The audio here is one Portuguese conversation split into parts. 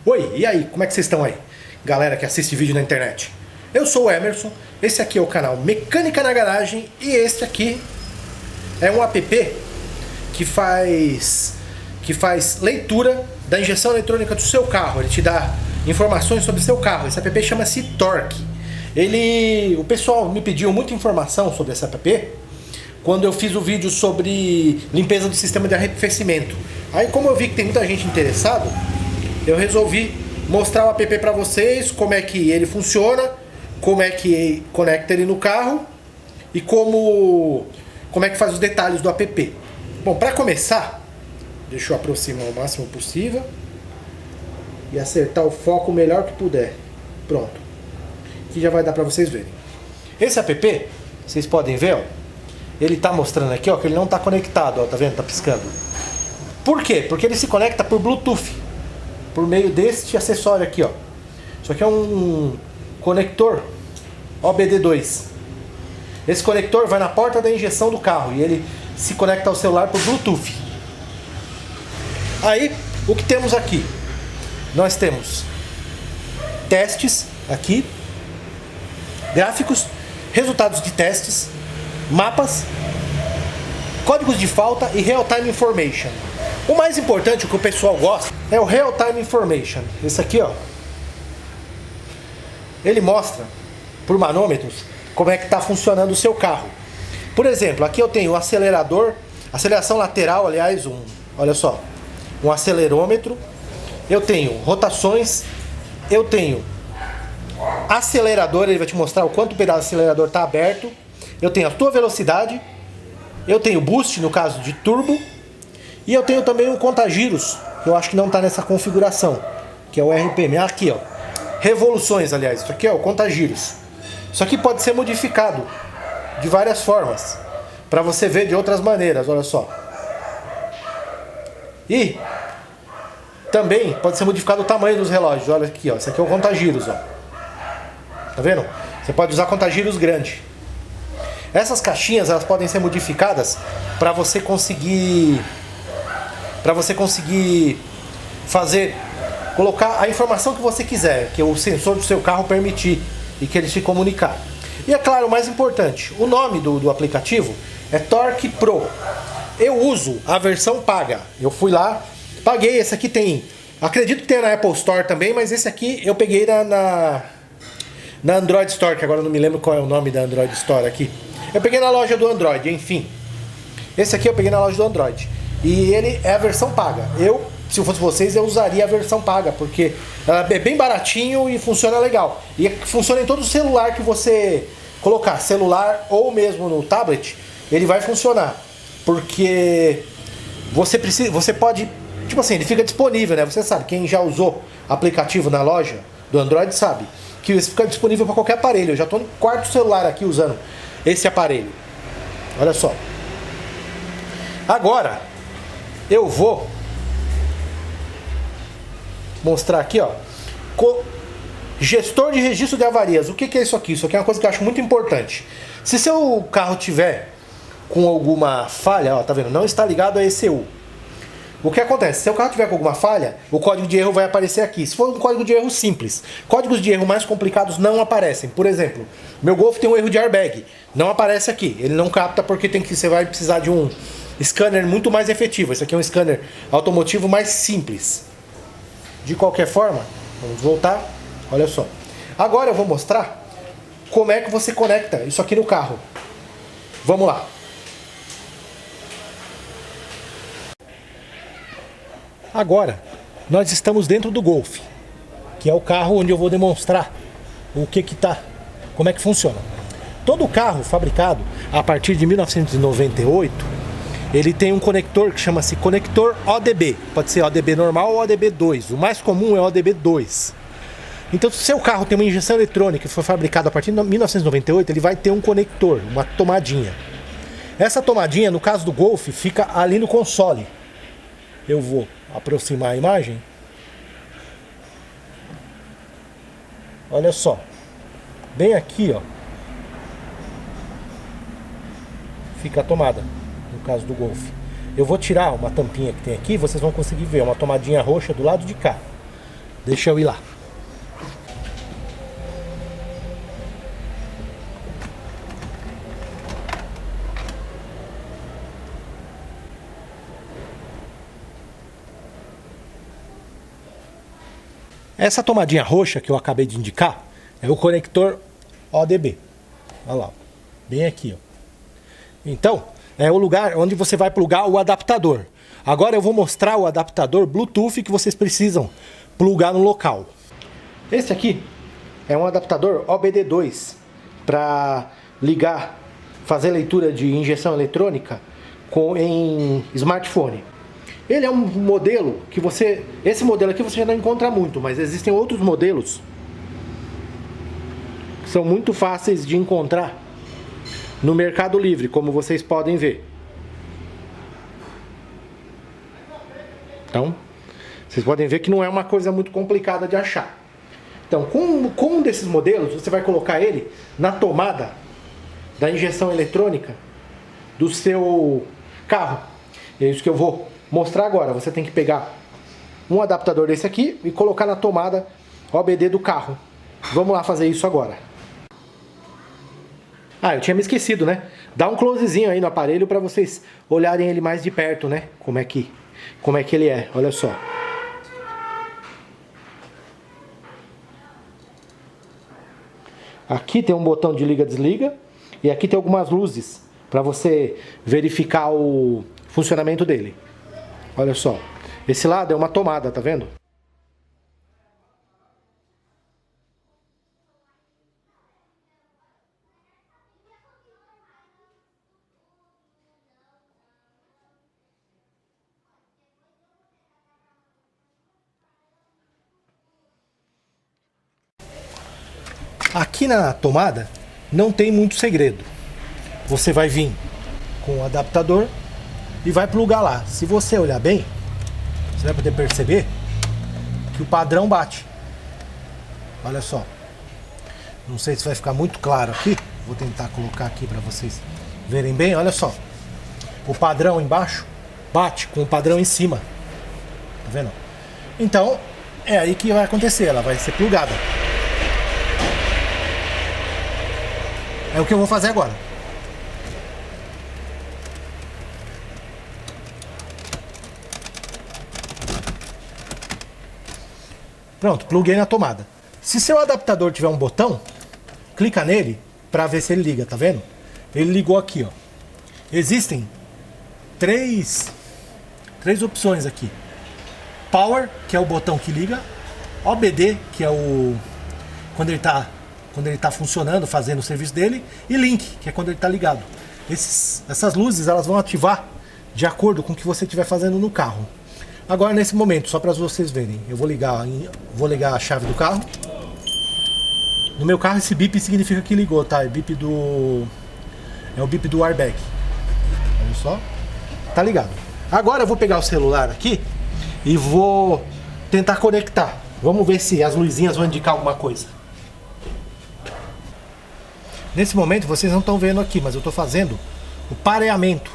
Oi, e aí, como é que vocês estão aí? Galera que assiste vídeo na internet. Eu sou o Emerson, esse aqui é o canal Mecânica na Garagem e este aqui é um app que faz leitura da injeção eletrônica do seu carro. Ele te dá informações sobre o seu carro. Esse app chama-se Torque. O pessoal me pediu muita informação sobre esse app quando eu fiz o vídeo sobre limpeza do sistema de arrefecimento. Aí, como eu vi que tem muita gente interessada, eu resolvi mostrar o app para vocês, como é que ele funciona, como é que conecta ele no carro e como é que faz os detalhes do app. Bom, para começar, deixa eu aproximar o máximo possível e acertar o foco o melhor que puder. Pronto. Aqui já vai dar para vocês verem. Esse app, vocês podem ver, ó, ele tá mostrando aqui, ó, que ele não tá conectado, ó, tá vendo? Tá piscando. Por quê? Porque ele se conecta por Bluetooth, por meio deste acessório aqui, ó. Isso aqui é um conector OBD2. Esse conector vai na porta da injeção do carro e ele se conecta ao celular por Bluetooth. Aí, o que temos aqui? Nós temos testes aqui, gráficos, resultados de testes, mapas, códigos de falta e real-time information. O mais importante, o que o pessoal gosta, é o real-time information. Esse aqui, ó, ele mostra por manômetros como é que está funcionando o seu carro. Por exemplo, aqui eu tenho o acelerador, aceleração lateral, aliás, olha só, um acelerômetro. Eu tenho rotações, eu tenho acelerador, ele vai te mostrar o quanto o pedal do acelerador está aberto. Eu tenho a tua velocidade, eu tenho boost no caso de turbo, e eu tenho também um contagiros, que eu acho que não está nessa configuração, que é o RPM. Aqui, ó, revoluções, aliás, isso aqui é o contagiros. Isso aqui pode ser modificado de várias formas, para você ver de outras maneiras, olha só. E também pode ser modificado o tamanho dos relógios, olha aqui, ó, esse aqui é o contagiros, ó. Tá vendo? Você pode usar contagiros grande. Essas caixinhas, elas podem ser modificadas para você conseguir colocar a informação que você quiser, que o sensor do seu carro permitir e que ele te comunicar. E é claro, o mais importante, o nome do aplicativo é Torque Pro. Eu uso a versão paga. Eu fui lá, paguei. Esse aqui tem, acredito que tem na Apple Store também, mas esse aqui eu peguei na Android Store, que agora eu não me lembro qual é o nome da Android Store aqui. Eu peguei na loja do Android, enfim. Esse aqui eu peguei na loja do Android. E ele é a versão paga. Se eu fosse vocês, eu usaria a versão paga, porque ela é bem baratinho e funciona legal. E funciona em todo celular que você colocar, celular ou mesmo no tablet, ele vai funcionar. Porque você pode, tipo assim, ele fica disponível, né? Você sabe, quem já usou aplicativo na loja do Android sabe que isso fica disponível para qualquer aparelho. Eu já estou no quarto celular aqui usando esse aparelho. Olha só. Agora eu vou mostrar aqui, ó, gestor de registro de avarias. O que é isso aqui? Isso aqui é uma coisa que eu acho muito importante. Se seu carro tiver com alguma falha, ó, tá vendo? Não está ligado a ECU. O que acontece? Se seu carro tiver com alguma falha, o código de erro vai aparecer aqui. Se for um código de erro simples, códigos de erro mais complicados não aparecem. Por exemplo, meu Golf tem um erro de airbag, não aparece aqui. Ele não capta porque você vai precisar de um scanner muito mais efetivo. Esse aqui é um scanner automotivo mais simples. De qualquer forma, vamos voltar. Olha só. Agora eu vou mostrar como é que você conecta isso aqui no carro. Vamos lá. Agora, nós estamos dentro do Golf, que é o carro onde eu vou demonstrar como é que funciona. Todo carro fabricado a partir de 1998, ele tem um conector que chama-se conector ODB. Pode ser ODB normal ou ODB2. O mais comum é ODB2. Então, se o seu carro tem uma injeção eletrônica que foi fabricado a partir de 1998, ele vai ter um conector, uma tomadinha. Essa tomadinha, no caso do Golf, fica ali no console. Eu vou aproximar a imagem. Olha só. Bem aqui, ó, fica a tomada, no caso do Golf. Eu vou tirar uma tampinha que tem aqui, vocês vão conseguir ver uma tomadinha roxa do lado de cá. Deixa eu ir lá. Essa tomadinha roxa que eu acabei de indicar é o conector ODB. Olha lá, bem aqui, ó. Então, é o lugar onde você vai plugar o adaptador. Agora eu vou mostrar o adaptador Bluetooth que vocês precisam plugar no local. Esse aqui é um adaptador OBD2 para ligar, fazer leitura de injeção eletrônica em smartphone. Ele é um modelo que esse modelo aqui você já não encontra muito, mas existem outros modelos que são muito fáceis de encontrar no Mercado Livre, como vocês podem ver. Então, vocês podem ver que não é uma coisa muito complicada de achar. Então, com um desses modelos, você vai colocar ele na tomada da injeção eletrônica do seu carro. É isso que eu vou mostrar agora. Você tem que pegar um adaptador desse aqui e colocar na tomada OBD do carro. Vamos lá fazer isso agora. Ah, eu tinha me esquecido, né? Dá um closezinho aí no aparelho para vocês olharem ele mais de perto, né? Como é que ele é, olha só. Aqui tem um botão de liga-desliga e aqui tem algumas luzes para você verificar o funcionamento dele. Olha só, esse lado é uma tomada, tá vendo? Aqui na tomada não tem muito segredo. Você vai vir com o adaptador e vai plugar lá. Se você olhar bem, você vai poder perceber que o padrão bate. Olha só. Não sei se vai ficar muito claro aqui. Vou tentar colocar aqui para vocês verem bem. Olha só. O padrão embaixo bate com o padrão em cima. Tá vendo? Então, é aí que vai acontecer. Ela vai ser plugada. É o que eu vou fazer agora. Pronto, pluguei na tomada. Se seu adaptador tiver um botão, clica nele para ver se ele liga, tá vendo? Ele ligou aqui, ó. Existem três opções aqui. Power, que é o botão que liga. OBD, que é o quando ele tá funcionando, fazendo o serviço dele, e Link, que é quando ele está ligado. Essas luzes elas vão ativar de acordo com o que você estiver fazendo no carro. Agora, nesse momento, só para vocês verem, eu vou ligar a chave do carro. No meu carro, esse bip significa que ligou, tá? É o bip do airbag. Olha só, tá ligado. Agora eu vou pegar o celular aqui e vou tentar conectar. Vamos ver se as luzinhas vão indicar alguma coisa. Nesse momento vocês não estão vendo aqui, mas eu estou fazendo o pareamento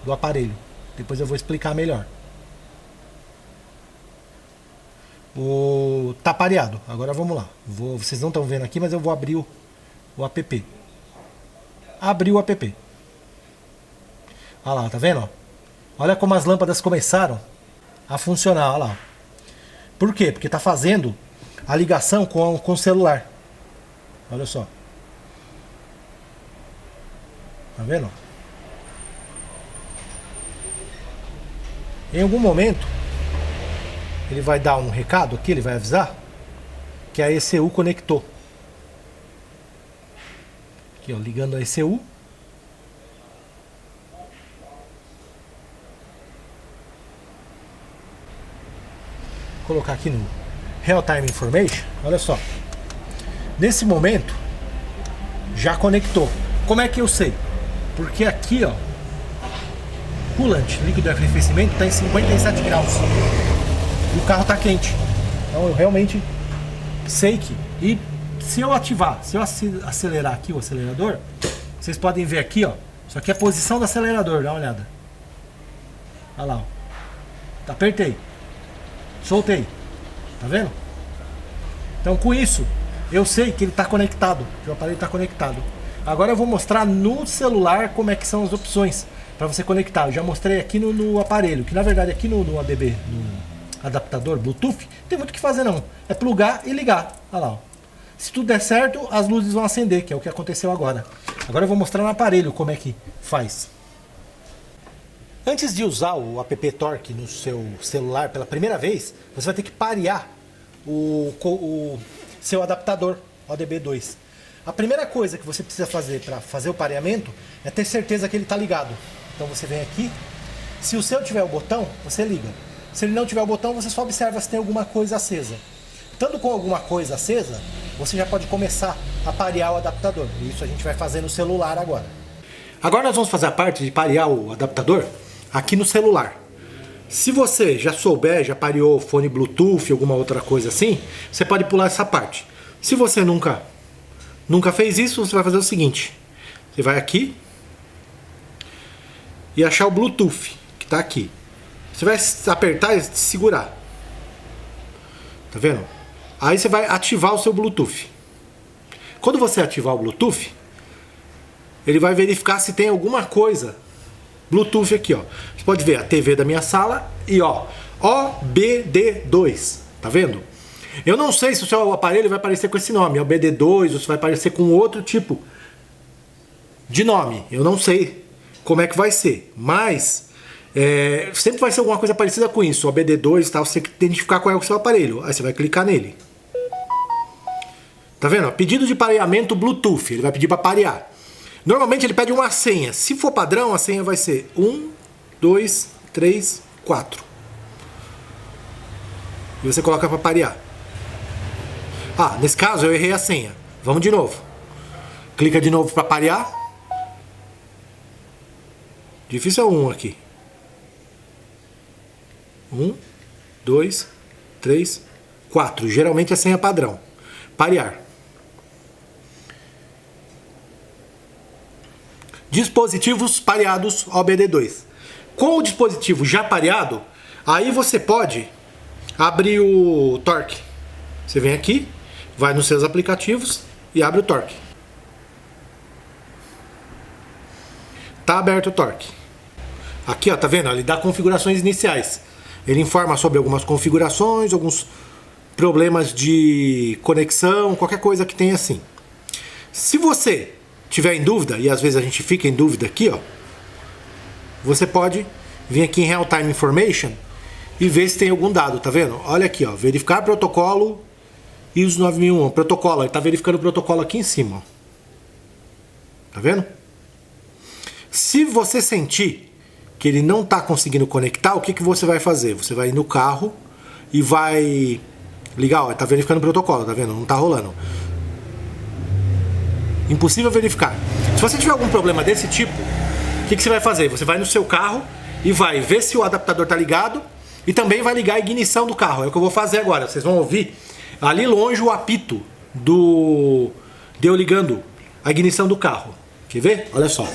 do aparelho. Depois eu vou explicar melhor. Tá pareado. Agora vamos lá. Vocês não estão vendo aqui, mas eu vou abrir o app. Abri o app. Olha lá, tá vendo? Olha como as lâmpadas começaram a funcionar. Olha lá. Por quê? Porque está fazendo a ligação com o celular. Olha só. Tá vendo? Em algum momento ele vai dar um recado aqui, ele vai avisar que a ECU conectou. Aqui, ó, ligando a ECU. Vou colocar aqui no Real Time Information. Olha só. Nesse momento já conectou. Como é que eu sei? Porque aqui, ó, coolant, líquido de arrefecimento, está em 57 graus. E o carro está quente. Então eu realmente sei que... E se eu acelerar aqui o acelerador, vocês podem ver aqui, ó. Isso aqui é a posição do acelerador, dá uma olhada. Olha lá, ó. Apertei. Soltei. Tá vendo? Então com isso, eu sei que ele está conectado, que o aparelho está conectado. Agora eu vou mostrar no celular como é que são as opções para você conectar. Eu já mostrei aqui no aparelho, que na verdade aqui no ADB, no adaptador Bluetooth, não tem muito o que fazer não. É plugar e ligar. Olha lá, ó. Se tudo der certo, as luzes vão acender, que é o que aconteceu agora. Agora eu vou mostrar no aparelho como é que faz. Antes de usar o app Torque no seu celular pela primeira vez, você vai ter que parear o seu adaptador ODB2. A primeira coisa que você precisa fazer para fazer o pareamento é ter certeza que ele está ligado. Então você vem aqui, se o seu tiver o botão, você liga. Se ele não tiver o botão, você só observa se tem alguma coisa acesa. Estando com alguma coisa acesa, você já pode começar a parear o adaptador. Isso a gente vai fazer no celular agora. Agora nós vamos fazer a parte de parear o adaptador aqui no celular. Se você já souber, já pareou fone Bluetooth, alguma outra coisa assim, você pode pular essa parte. Se você nunca fez isso, você vai fazer o seguinte. Você vai aqui e achar o Bluetooth, que está aqui. Você vai apertar e segurar. Tá vendo? Aí você vai ativar o seu Bluetooth. Quando você ativar o Bluetooth, ele vai verificar se tem alguma coisa Bluetooth aqui, ó. Você pode ver a TV da minha sala e ó, OBD2, tá vendo? Eu não sei se o seu aparelho vai aparecer com esse nome, OBD2, ou se vai aparecer com outro tipo de nome. Eu não sei como é que vai ser, mas sempre vai ser alguma coisa parecida com isso, OBD2 e tal. Você tem que identificar qual é o seu aparelho. Aí você vai clicar nele. Tá vendo? Pedido de pareamento Bluetooth, ele vai pedir para parear. Normalmente ele pede uma senha. Se for padrão, a senha vai ser 1, 2, 3, 4. E você coloca para parear. Ah, nesse caso eu errei a senha. Vamos de novo. Clica de novo para parear. Difícil é 1 aqui. 1, 2, 3, 4. Geralmente a senha é padrão. Parear. Dispositivos pareados OBD2. Com o dispositivo já pareado, aí você pode abrir o Torque. Você vem aqui, vai nos seus aplicativos e abre o Torque. Tá aberto o Torque. Aqui, ó, tá vendo? Ele dá configurações iniciais. Ele informa sobre algumas configurações, alguns problemas de conexão, qualquer coisa que tenha assim. Se você tiver em dúvida, e às vezes a gente fica em dúvida aqui, ó, você pode vir aqui em Real Time Information e ver se tem algum dado, tá vendo? Olha aqui, ó, verificar protocolo ISO 9001, protocolo, ele tá verificando o protocolo aqui em cima, ó. Tá vendo? Se você sentir que ele não tá conseguindo conectar, o que você vai fazer? Você vai ir no carro e vai ligar, ó, tá verificando o protocolo, tá vendo? Não tá rolando. Impossível verificar. Se você tiver algum problema desse tipo, o que você vai fazer? Você vai no seu carro e vai ver se o adaptador está ligado e também vai ligar a ignição do carro. É o que eu vou fazer agora. Vocês vão ouvir ali longe o apito de eu ligando a ignição do carro. Quer ver? Olha só.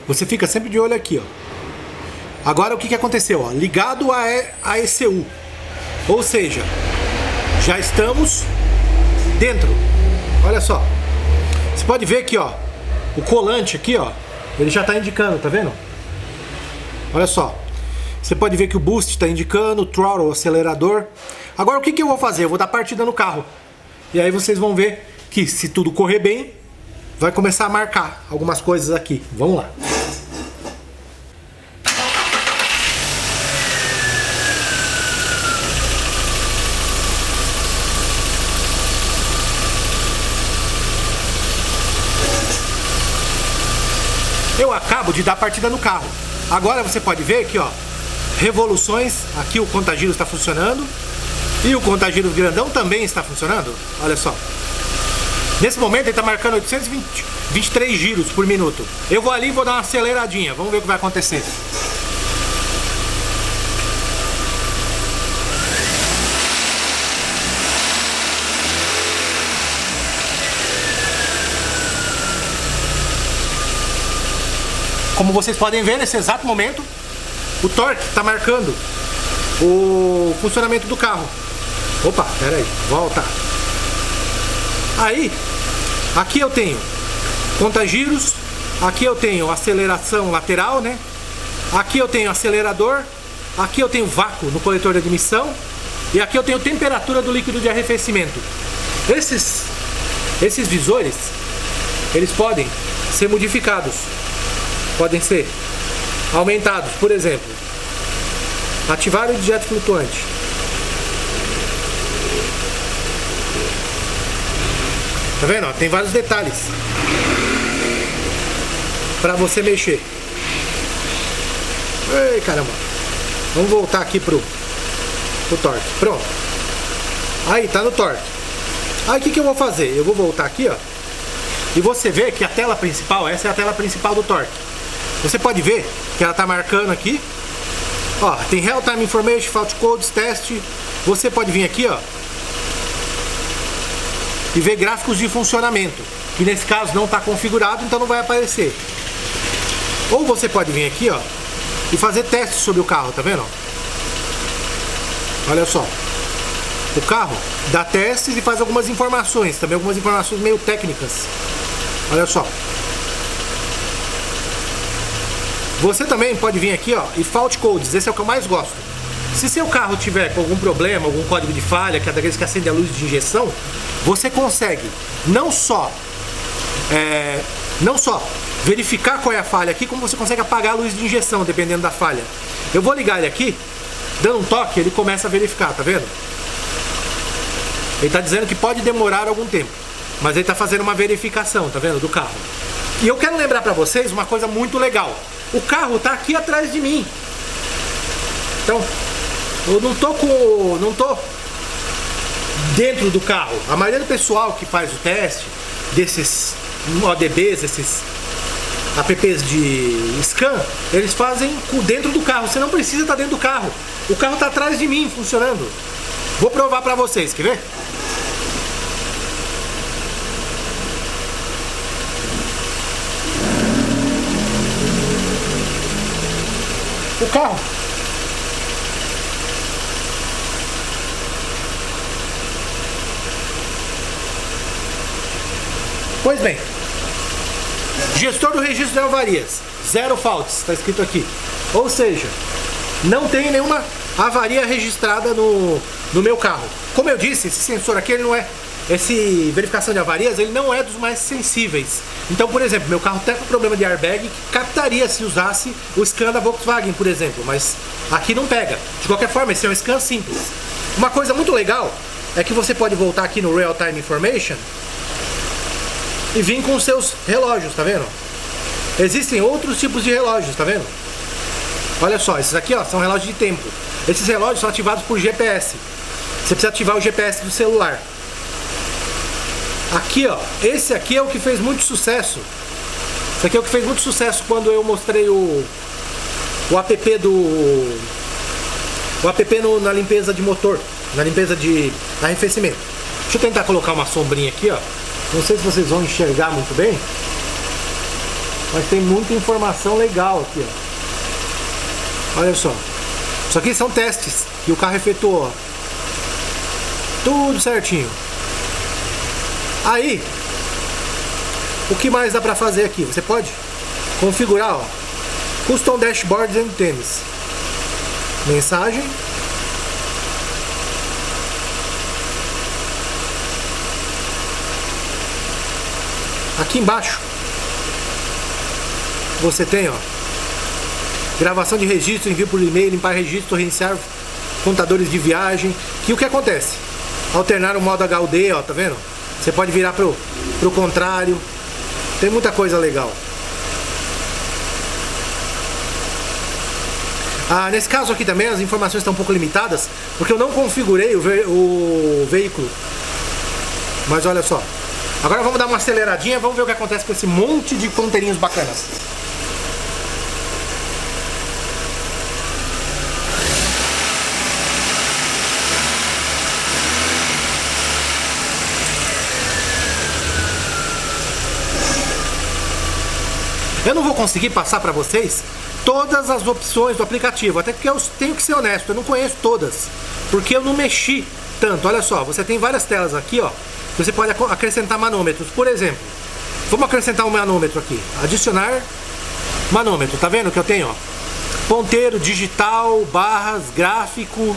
Você fica sempre de olho aqui, ó. Agora o que aconteceu? Ó? Ligado a ECU. Ou seja, já estamos dentro. Olha só. Você pode ver aqui, ó. O colante aqui, ó. Ele já está indicando, tá vendo? Olha só. Você pode ver que o boost está indicando, o throttle, o acelerador. Agora o que eu vou fazer? Eu vou dar partida no carro. E aí vocês vão ver que se tudo correr bem, vai começar a marcar algumas coisas aqui. Vamos lá. Eu acabo de dar partida no carro. Agora você pode ver aqui, ó, revoluções. Aqui o contagiros está funcionando e o contagiros grandão também está funcionando. Olha só. Nesse momento ele está marcando 823 giros por minuto. Eu vou ali e vou dar uma aceleradinha. Vamos ver o que vai acontecer. Como vocês podem ver, nesse exato momento, o torque está marcando o funcionamento do carro. Opa, pera aí, volta. Aí, aqui eu tenho conta-giros, aqui eu tenho aceleração lateral, né? Aqui eu tenho acelerador, aqui eu tenho vácuo no coletor de admissão e aqui eu tenho temperatura do líquido de arrefecimento. Esses visores, eles podem ser modificados, podem ser aumentados, por exemplo, ativar o objeto flutuante. Tá vendo? Tem vários detalhes para você mexer. Ei, caramba. Vamos voltar aqui pro torque. Pronto. Aí, tá no torque. Aí, o que eu vou fazer? Eu vou voltar aqui, ó. E você vê que a tela principal, essa é a tela principal do torque. Você pode ver que ela tá marcando aqui. Ó, tem Real Time Information, Fault Codes, teste. Você pode vir aqui, ó, e ver gráficos de funcionamento, que nesse caso não está configurado, então não vai aparecer. Ou você pode vir aqui, ó, e fazer testes sobre o carro, tá vendo? Olha só. O carro dá testes e faz algumas informações, também algumas informações meio técnicas. Olha só. Você também pode vir aqui, ó, e Fault Codes, esse é o que eu mais gosto. Se seu carro tiver com algum problema, algum código de falha, que é daqueles que acende a luz de injeção, você consegue não só verificar qual é a falha aqui, como você consegue apagar a luz de injeção, dependendo da falha. Eu vou ligar ele aqui, dando um toque, ele começa a verificar, tá vendo? Ele está dizendo que pode demorar algum tempo, mas ele está fazendo uma verificação, tá vendo, do carro. E eu quero lembrar para vocês uma coisa muito legal. O carro está aqui atrás de mim. Então, eu não tô dentro do carro. A maioria do pessoal que faz o teste desses ODBs, esses apps de scan, eles fazem dentro do carro. Você não precisa estar dentro do carro. O carro está atrás de mim, funcionando. Vou provar para vocês, quer ver? O carro Pois bem, gestor do registro de avarias, 0 faults, está escrito aqui. Ou seja, não tem nenhuma avaria registrada no meu carro. Como eu disse, esse sensor aqui, ele não é, esse verificação de avarias, ele não é dos mais sensíveis. Então, por exemplo, meu carro tem com problema de airbag, que captaria se usasse o scan da Volkswagen, por exemplo, mas aqui não pega. De qualquer forma, esse é um scan simples. Uma coisa muito legal é que você pode voltar aqui no Real Time Information e vir com os seus relógios, tá vendo? Existem outros tipos de relógios, tá vendo? Olha só, esses aqui, ó, são relógios de tempo. Esses relógios são ativados por GPS. Você precisa ativar o GPS do celular. Aqui, ó, esse aqui é o que fez muito sucesso. Esse aqui é o que fez muito sucesso quando eu mostrei o app na limpeza de motor, na limpeza de arrefecimento. Deixa eu tentar colocar uma sombrinha aqui, ó. Não sei se vocês vão enxergar muito bem, mas tem muita informação legal aqui, ó. Olha só. Isso aqui são testes que o carro efetuou, ó. Tudo certinho. Aí, o que mais dá pra fazer aqui? Você pode configurar, ó, Custom Dashboards and Themes. Mensagem. Aqui embaixo você tem, ó, gravação de registro, envio por e-mail, limpar registro, reiniciar contadores de viagem. Que o que acontece? Alternar o modo HUD, ó, tá vendo? Você pode virar pro contrário. Tem muita coisa legal. Nesse caso aqui também as informações estão um pouco limitadas, porque eu não configurei o veículo. Mas olha só. Agora vamos dar uma aceleradinha, vamos ver o que acontece com esse monte de ponteirinhos bacanas. Eu não vou conseguir passar para vocês todas as opções do aplicativo, até porque eu tenho que ser honesto, eu não conheço todas, porque eu não mexi tanto. Olha só, você tem várias telas aqui, ó, você pode acrescentar manômetros. Por exemplo, vamos acrescentar um manômetro aqui, adicionar manômetro, tá vendo que eu tenho, ó, ponteiro, digital, barras, gráfico,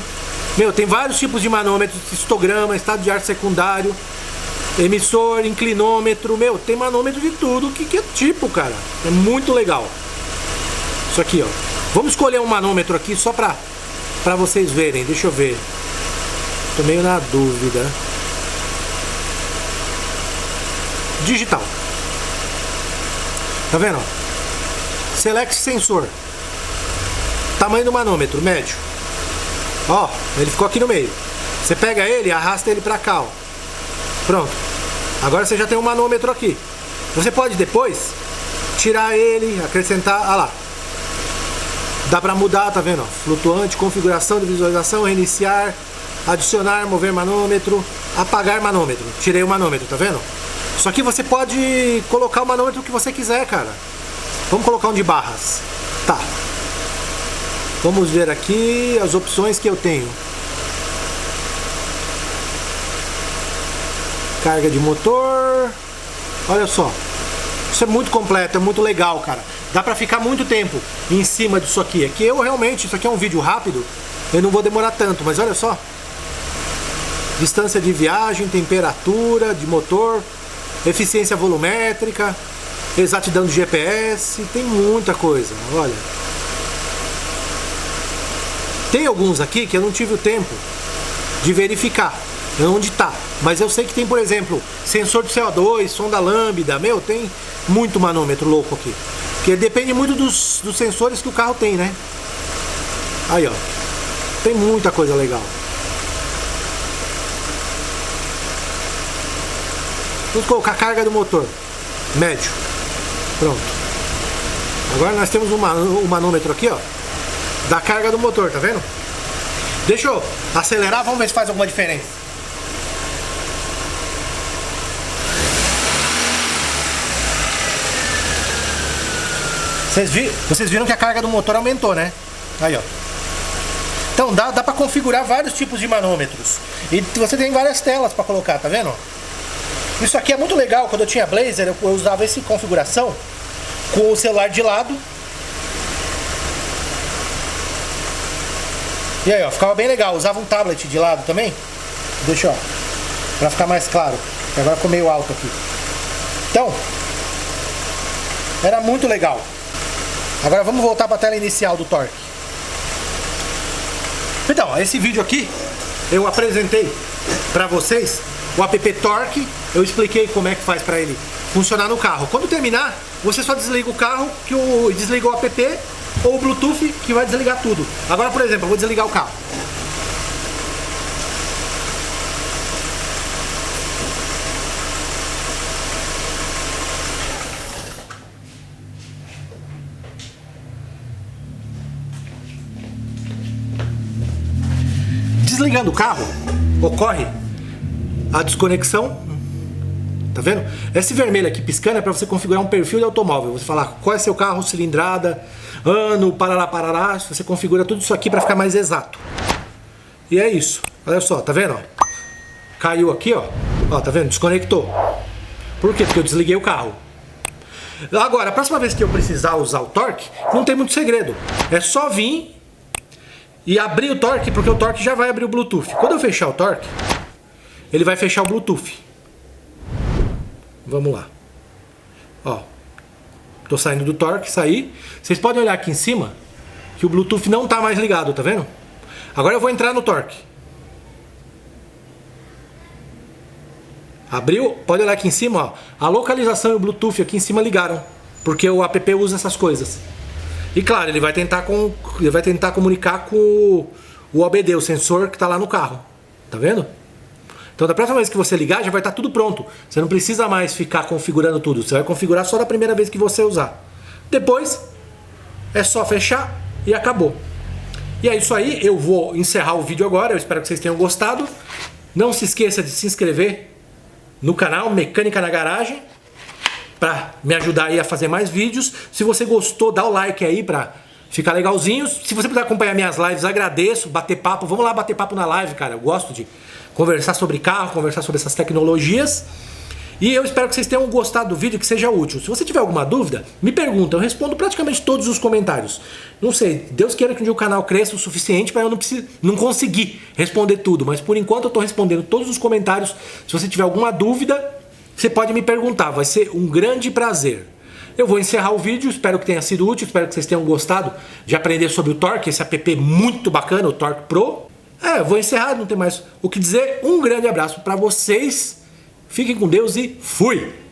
meu, tem vários tipos de manômetros, histograma, estado de ar secundário, emissor, inclinômetro, meu, tem manômetro de tudo, que é tipo, cara, é muito legal. Isso aqui, ó, vamos escolher um manômetro aqui só pra vocês verem, deixa eu ver, tô meio na dúvida. Digital, tá vendo, ó? Select sensor, tamanho do manômetro, médio, ó, ele ficou aqui no meio, você pega ele, arrasta ele pra cá, ó, pronto, agora você já tem um manômetro aqui. Você pode depois tirar ele, acrescentar, ah lá, dá pra mudar, tá vendo, ó? Flutuante, configuração de visualização, reiniciar, adicionar, mover manômetro, apagar manômetro, tirei o manômetro, tá vendo? Isso aqui você pode colocar o manômetro que você quiser, cara. Vamos colocar um de barras, tá. Vamos ver aqui as opções que eu tenho. Carga de motor. Olha só. Isso é muito completo, é muito legal, cara. Dá pra ficar muito tempo em cima disso aqui. Aqui eu realmente, isso aqui é um vídeo rápido, eu não vou demorar tanto, mas olha só. Distância de viagem, temperatura de motor, eficiência volumétrica, exatidão do GPS, tem muita coisa, olha. Tem alguns aqui que eu não tive o tempo de verificar onde tá, mas eu sei que tem, por exemplo, sensor de CO2, sonda lambda, meu, tem muito manômetro louco aqui, porque depende muito dos sensores que o carro tem, né? Aí, ó, tem muita coisa legal. Vamos colocar a carga do motor, médio, pronto. Agora nós temos um manômetro aqui, ó, da carga do motor, tá vendo? Deixa eu acelerar, vamos ver se faz alguma diferença. Vocês viram que a carga do motor aumentou, né? Aí, ó. Então dá pra configurar vários tipos de manômetros. E você tem várias telas pra colocar, tá vendo? Isso aqui é muito legal. Quando eu tinha Blazer, eu usava essa configuração com o celular de lado. E aí, ó, ficava bem legal. Usava um tablet de lado também. Deixa eu, ó, pra ficar mais claro. Agora ficou meio alto aqui. Então, era muito legal. Agora vamos voltar para a tela inicial do torque. Então, esse vídeo aqui eu apresentei para vocês o app Torque. Eu expliquei como é que faz para ele funcionar no carro. Quando terminar, você só desliga o carro, desliga o app ou o Bluetooth, que vai desligar tudo. Agora, por exemplo, eu vou desligar o carro. Desligando o carro, ocorre a desconexão, tá vendo? Esse vermelho aqui piscando é para você configurar um perfil de automóvel. Você falar qual é seu carro, cilindrada, ano, parará, você configura tudo isso aqui para ficar mais exato. E é isso, olha só, tá vendo? Caiu aqui, ó, tá vendo? Desconectou. Por quê? Porque eu desliguei o carro. Agora, a próxima vez que eu precisar usar o torque, não tem muito segredo. É só vir e abrir o torque, porque o torque já vai abrir o Bluetooth. Quando eu fechar o torque, ele vai fechar o Bluetooth. Vamos lá. Ó, tô saindo do torque, saí. Vocês podem olhar aqui em cima que o Bluetooth não tá mais ligado, tá vendo? Agora eu vou entrar no torque. Abriu, pode olhar aqui em cima, ó. A localização e o Bluetooth aqui em cima ligaram, porque o app usa essas coisas. E claro, ele vai tentar comunicar com o OBD, o sensor que está lá no carro. Tá vendo? Então da próxima vez que você ligar, já vai estar tudo pronto. Você não precisa mais ficar configurando tudo. Você vai configurar só da primeira vez que você usar. Depois, é só fechar e acabou. E é isso aí, eu vou encerrar o vídeo agora. Eu espero que vocês tenham gostado. Não se esqueça de se inscrever no canal Mecânica na Garagem. para me ajudar aí a fazer mais vídeos. Se você gostou, dá o like aí para ficar legalzinho. Se você puder acompanhar minhas lives, agradeço. Bater papo, vamos lá bater papo na live, cara. Eu gosto de conversar sobre carro, conversar sobre essas tecnologias. E eu espero que vocês tenham gostado do vídeo, que seja útil. Se você tiver alguma dúvida, me pergunta. Eu respondo praticamente todos os comentários. Não sei, Deus queira que um dia o canal cresça o suficiente para eu não conseguir responder tudo. Mas por enquanto eu estou respondendo todos os comentários. Se você tiver alguma dúvida, você pode me perguntar. Vai ser um grande prazer. Eu vou encerrar o vídeo, espero que tenha sido útil. Espero que vocês tenham gostado de aprender sobre o Torque, esse app muito bacana, o Torque Pro. Eu vou encerrar, não tem mais o que dizer. Um grande abraço para vocês. Fiquem com Deus e fui!